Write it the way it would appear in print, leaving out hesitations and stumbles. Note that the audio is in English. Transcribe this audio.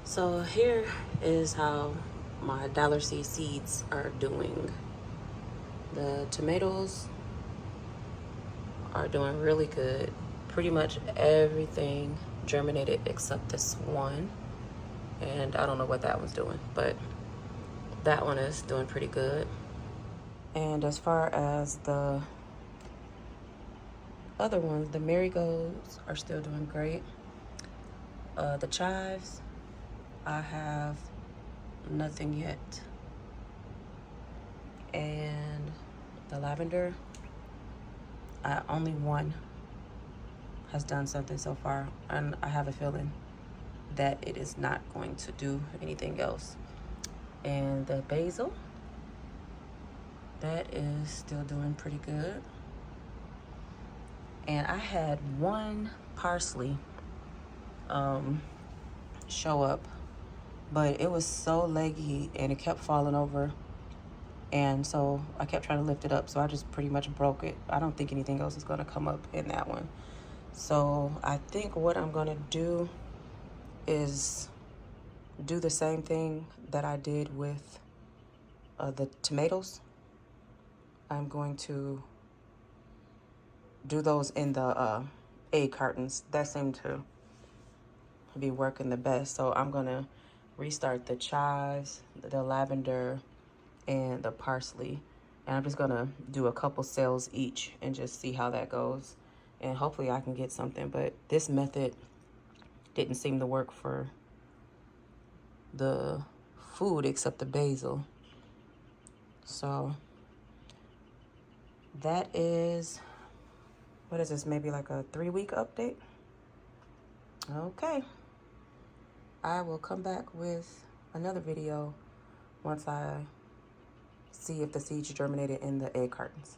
So here is how my Dollar Seed seeds are doing. The tomatoes are doing really good. Pretty much everything germinated except this one. And I don't know what that one's doing, but that one is doing pretty good. And as far as the other ones, the marigolds are still doing great. The chives, I have nothing yet. And the lavender, only one has done something so far, and I have a feeling that it is not going to do anything else. And the basil, that is still doing pretty good. And I had one parsley show up, but it was so leggy and it kept falling over, and so I kept trying to lift it up, so I just pretty much broke it. I don't think anything else is going to come up in that one. So I think what I'm going to do is do the same thing that I did with the tomatoes. I'm going to do those in the egg cartons. That seemed to be working the best. So I'm going to restart the chives, the lavender, and the parsley. And I'm just going to do a couple cells each and just see how that goes. And hopefully I can get something. But this method didn't seem to work for the food except the basil. So that is, what is this, maybe like a 3-week update? Okay. I will come back with another video once I see if the seeds germinated in the egg cartons.